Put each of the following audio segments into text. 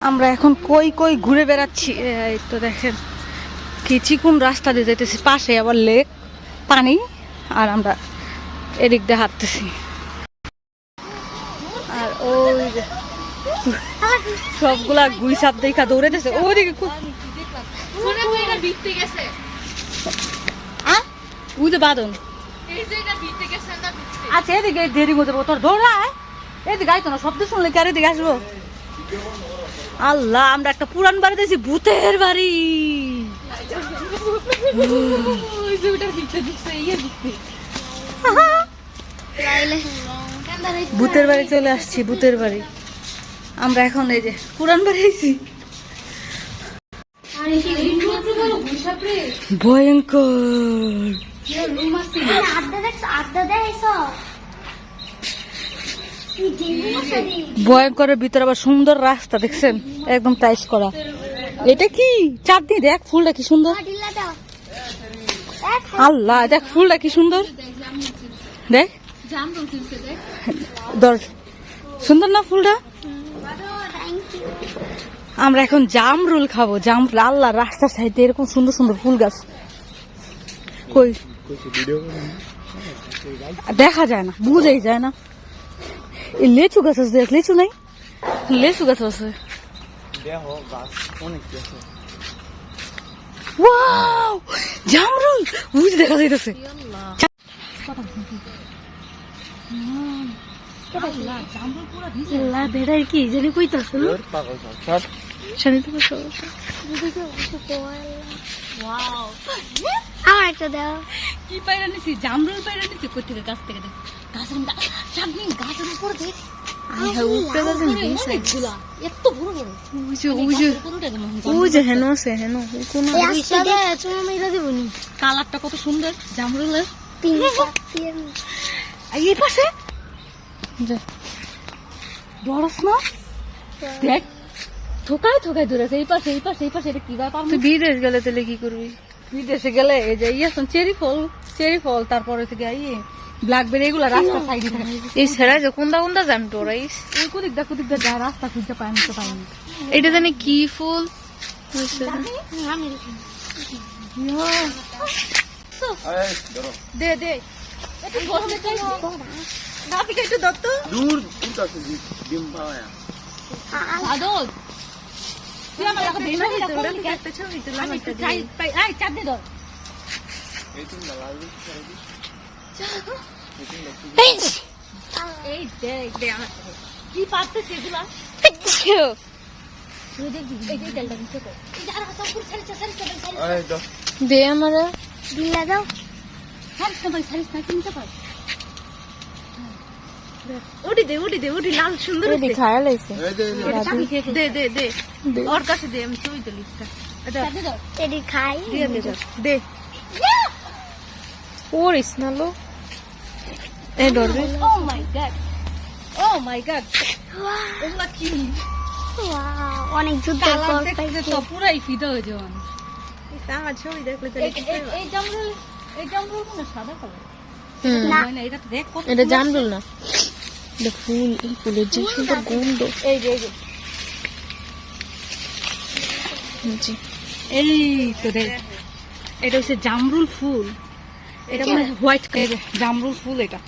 আমরা এখন কই কই ঘুরে বেড়াচ্ছি। এই তো দেখেন কি চিকুন রাস্তা দিয়ে যেতেছি, পাশে আবার লেক, পানি, আর আমরা এদিক দিয়ে হাঁটতেছি। আর ওই যে সবগুলা গুইসাপ দেখা দৌড়াইতেছে ওইদিকে। ওই যে বাদন। আচ্ছা এদিকে দেরি মতো তোর দৌড়ায়, এদিকে আইতো না, শব্দ শুনলে কি আর এদিকে আসবো? আল্লাহ, আমরা একটা পুরান বাড়ি দিয়েছি, ভূতের বাড়ি। ভূতের বাড়ি চলে আসছি, ভূতের বাড়ি। আমরা এখন এই যে পুরান বাড়ি আইছি। ভয়ঙ্কর ভয়ঙ্করের ভিতরে আবার সুন্দর রাস্তা দেখছেন, একদম টাইস করা। এটা কি চাঁদনি, দেখ ফুলটা কি সুন্দর। আল্লাহ, দেখ ফুলটা কি সুন্দর, দেখ ধর, সুন্দর না ফুলটা? আমরা এখন জামরুল খাবো, জামরুল। আল্লাহ, রাস্তার সাইডে এরকম সুন্দর সুন্দর ফুল গাছ, কই দেখা যায় না, বুঝাই যায় না। এই লেচু গাছ আছে, দেখ লেচু নাই, লেচু গাছ আছে। ওয়াও, জামরুল বুঝ দেখা যাইতেছে। বেড়াই কি জানি কইতাছে, আমার একটা দাও। কি পায়রা নিছি? জামরুল পায়রা নিছি। কই থেকে? গাছ থেকে। দেখ গাছের চাঁদনি, গাছের উপর দেখ। কালারটা কত সুন্দর জামরুলের। এই পাশে বড়স না, দেখ থোকায় থোকায় ধরেছে। এই পাশে, এই পাশে, এই পাশে। এটা কি ব্যাপার? তুই বিদেশ গেলে তাহলে কি করবি? বিদেশে গেলে এই যে ইয়ে চেরি ফল, চেরি ফল, তারপরে থেকে ব্ল্যাকবেরি, এগুলা রাস্তা সাইডে থাকে। এই ছেড়া যে কোনটা কোনটা জান তোরাইস, এই কুদিক দা যা রাস্তা খুঁজতে পাইনি তো পাইনি। এটা জানি কি ফুল দে দে। একটু বসে যাই না, আপনি একটু দত্ত দূর আছে ডিম পাওয়া আদল। তুই আমার লাগা দেই না, তোরা একটা ছবি তুই আমি একটু চাই পাই। আই চাপ দে দর। এই তুমি লাল দিছ এই দেখ দে আমার কি পাতে সেগুলা তুই দেখ এই যে তেলটা নিচে কর। এই যে আর সব পুরো ছেড়ে এই দাও দে আমারে দিলা দাও। হ্যাঁ সবাই সারি নিচে কর। ওডি দে, ওডি দে, ওডি লাল সুন্দর আছে। খায়া লাইছে। দে দে দে ওর কাছে দে, আমি ছবি তুলি। এটা দে দাও, এডি খাই দিয়ে দে দে। ওরিস না লো এই ধরবে। ও মাই গড, ও মাই গড, ওগুলা কি? ওয়াও, অনেক যুদ্ধ করতে তো পুরাই ফিদা হয়ে যাওয়া। আমার ছবি দেখলে তো এই জামরুল, এই জামরুল কোন সাদা কালার? না এটা তো দেখ কত, এটা জামরুল না, এটা ফুল। এই ফুলের যে সুন্দর গন্ধ। এই যে এই তো দেখ, এটা হচ্ছে জামরুল ফুল। এটা মানে হোয়াইট কালার জামরুল ফুল এটা।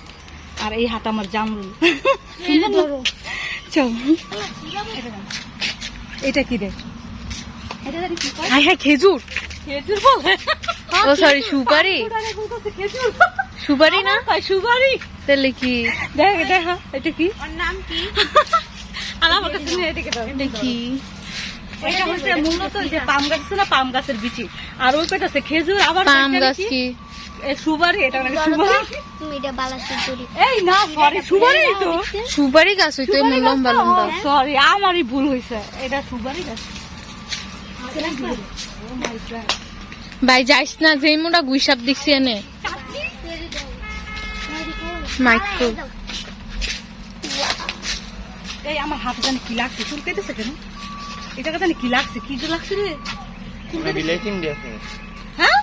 আর এই হাত আমার জামরুল। চল এটা কি দেখ, হ্যাঁ হ্যাঁ খেজুর, খেজুর বলে। ও সরি, সুপারি। সুপারি না, সুপারি। তাহলে কি? দেখ দেখা এটা কি, ওর নাম কি? আর আমার কাছে নেই। এটা কি? এটা হচ্ছে মূলত যে পাম গাছ আছে না, পাম গাছের বিচি। আর ওই কয়টা আছে খেজুর। আবার পাম গাছ কি? সুপারি। এটা মানে সুপারি। তুমি এটা বালাসি করি। এই না সরি, সুপারি তো সুপারি গাছ হইতো লম্বা লম্বা। সরি, আমারই ভুল হইছে, এটা সুপারি গাছ। ভাই যাইস না, যেই মোটা গুইসাপ দেখছি এনে মাইক্রো। এই আমার হাতে জানি কি লাগছে, চুল কেটেছে কেন? এটা জানি কি লাগছে, কি যে লাগছে রে? বিলাইচিং দিয়েছে। হ্যাঁ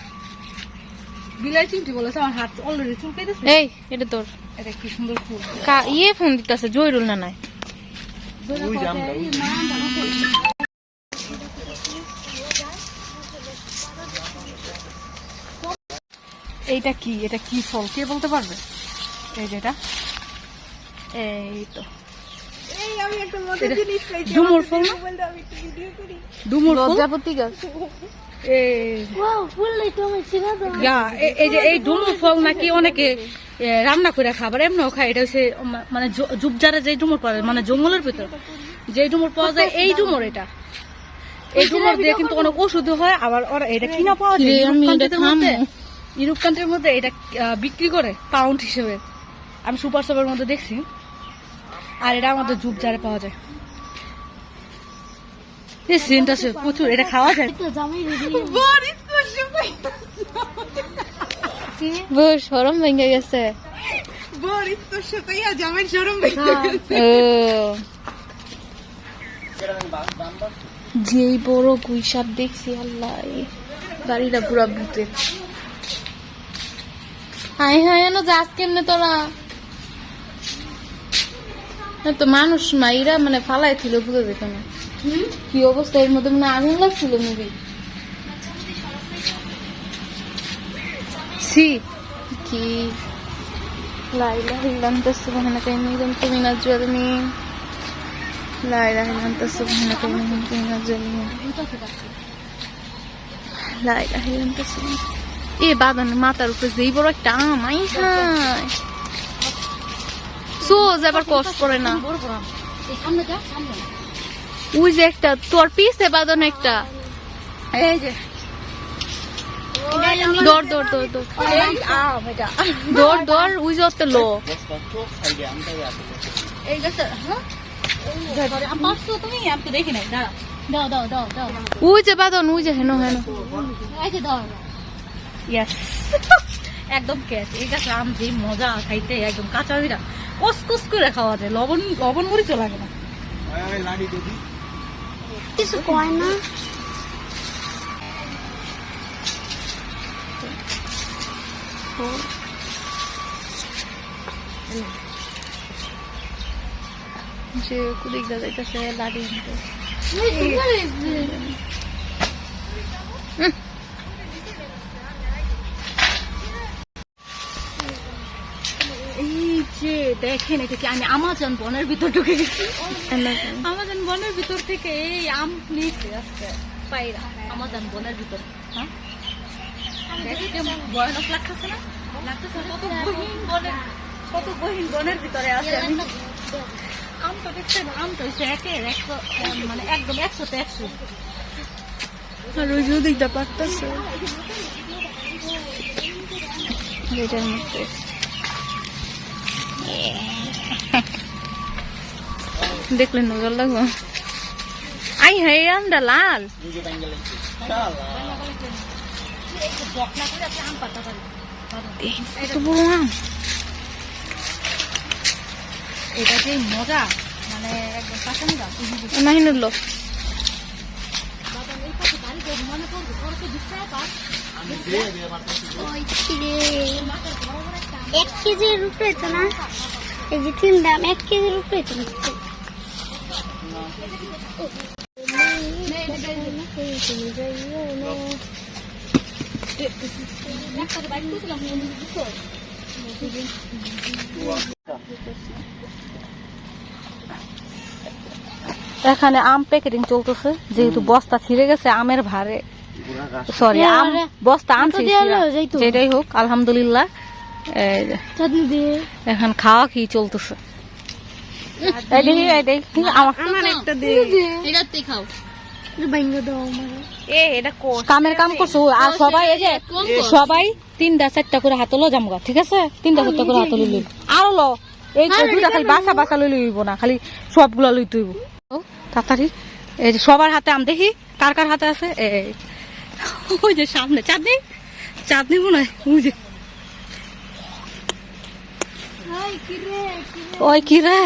বিলাইচিং তুই বলেছ, আমার হাত অলরেডি চুল কেটেছে। এই এটা তোর, এটা কি সুন্দর ফুল। ইয়ে ফোন দিতেছে জয়রুল না নাই। এইটা কি, এটা কি ফল কে বলতে পারবে? এই যেটা, এই তো ডুমুর ফল না? ডুমুর ফল, লজ্জাপতি গাছ। এই যে এই ডুমুর ফল নাকি অনেকে রান্না করে খাবার এমনিও খায়। এটা হচ্ছে মানে ঝুপঝাড়ে যে ডুমুর পাওয়া যায়, মানে জঙ্গলের ভিতর যে ডুমুর পাওয়া যায়, এই ডুমুর এটা। এই ডুমুর দিয়ে কিন্তু অনেক ওষুধ হয়। আবার ওরা এটা কিনা পাওয়া যায় ইউরোপ কান্ট্রির মধ্যে, এটা বিক্রি করে পাউন্ড হিসেবে। আমি সুপার শপের মধ্যে দেখছি। আর এটা আমাদের ঝুপঝাড়ে পাওয়া যায়। এই সেন্ট আছে প্রচুর, এটা খাওয়া যায়। শরম ভেঙে গেছে। যেই বড় গুইসাপ দেখছি, আল্লাহ গাড়িটা পুরা ভূতে। হাই হাই এনো যাস কেমনে তোরা? তো মানুষ না, এরা মানে ফালাই ছিল, বুঝে যেত না কি অবস্থা। এর মধ্যে মানে আগুন লাগছিল মেবি। কি লা ইলাহা ইল্লাল্লাহ সুবহানাকা ইন্নী কুনতু মিনাজ জালিমিন। লা ইলাহা ইল্লাল্লাহ সুবহানাকা ইন্নী কুনতু মিনাজ জালিমিন। লা ইলাহা ইল্লাল্লাহ। এ বাদান মাথার উপরে যেই বড় একটা আম, আই হাই সোজ আবার কষ্ট করে না। ওই যে একটা তোর পিছে বাদন একটা, এই যে দৌড় দৌড় দৌড় দৌড় দৌড় দৌড়, ওই যে একটা লো এই গাছটা, তুমি আমি তো দেখি নাই। দাঁড়া, দাও দাও দাও দাও, ওই যে বাদন, ওই যে হেন হেন। এই যে দাও। ইয়েস, একদম ক্যাচ। এই গাছের আম যে মজা খাইতে, একদম কাঁচা হইরা কসকস করে খাওয়া যায়। লবণ লবণ মরিচও লাগে না। কিছু কয় না। যে কুদিক দা যাইতেছে লাড়ি নিতে। এই যে দেখেন, এটা কি আমি আমাজন বনের ভিতর ঢুকে গেছি। আমাজন বনের ভিতর থেকে এই আম নিতে আসছে পায়রা আমাজন বনের ভিতর। হ্যাঁ, দেখতে ভয়ানক লাগতেছে না? লাগতেছে কত গহীন বনের ভিতরে আছে। আম তো দেখছেন, আম তো হচ্ছে একের 100, মানে একদম 100তে 100। আর ওই যে দিকটা পারতেছে এটার মধ্যে। দেখলেন নজর লাগবো। আই হাই আমটা লাল। এত বড় আম, এটা যে মজা, মানে একদম কাঁচা মজা। নাহি নড়লো। এক কেজির উপরে তো না, এই যে তিন দাম 1 কেজির উপরে তো এখানে আম প্যাকেটিং চলতেছে, যেহেতু বস্তা ছিঁড়ে গেছে আমের ভারে। সরি, আম বস্তা আম যেটাই হোক, আলহামদুলিল্লাহ। এখন খাওয়া কি চলতেছে। কামের কাম করছো। আর সবাই এই যে সবাই 3টা-4টা করে হাতলো জামগা, ঠিক আছে? 3টা-4টা করে হাতলো লই আরো লো। এই দুটা খালি বাসা বাসা লই লইব না, খালি সবগুলা লই তুইব তাড়াতাড়ি। এই যে সবার হাতে আম, দেখি কার কার হাতে আছে। এই ওই যে সামনে চাঁদনি, চাঁদনি মনে হয়। ওই যে ওই কি রে,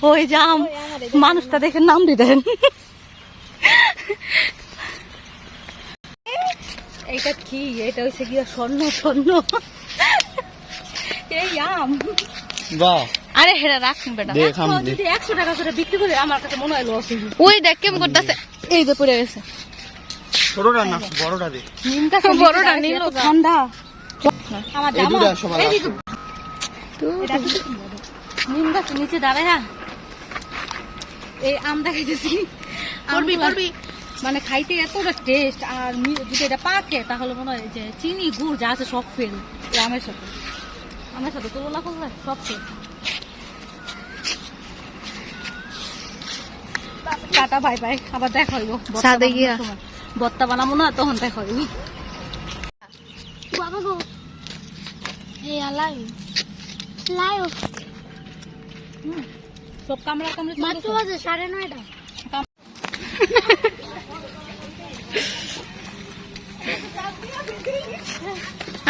ওই যে আম। মানুষটা দেখে নাম দিতেন। এইটা কি? এটা হচ্ছে কি স্বর্ণ, স্বর্ণ। এই আম আরে হেরা রাখুন বেটা, যদি 100 টাকা করে বিক্রি করে আমার কাছে মনে হয় লস। ওই দেখ কেমন করতেছে। এই যে পড়ে গেছে। ছোটটা না বড়টা দে। বড়টা নিল, ঠান্ডা আমার এই জামা দুটা সবার এই আছে। দিকে। এটা কি সুন্দর। নিম গাছের নিচে দাঁড়ায় এই আম দেখাইতেছি মানে খাইতে এতটা টেস্ট আর যদি এটা পাকে তাহলে মনে হয় যে চিনি গুড় যা আছে সব ফেল এই আমের সাথে তুলনা করলে সব ফেল। টাটা বাই বাই, আবার দেখা হইব ছাদে গিয়া। বত্তা বানাবো না তখন দেখা হইব। বাবা গো এই আলাই লাইও সব কামড়া কামড়ে মাত্র বাজে 9:30।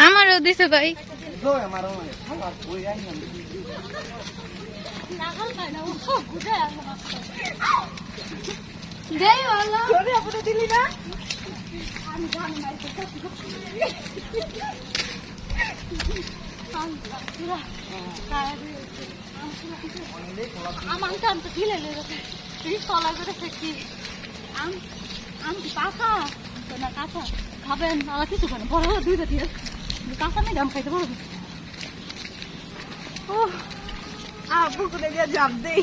আমারও দিছে ভাই। দেই ভালো আমার তো ঢিলে লেগেছে এই তলা করে ফেকি আম কি পাকা না কাঁচা খাবেন আমার কিছু খাবেন বড় দুইটা দিয়ে কাঁচা নেই আম খাইতে পারবো ও পুকুরে গিয়ে জাপ দেই।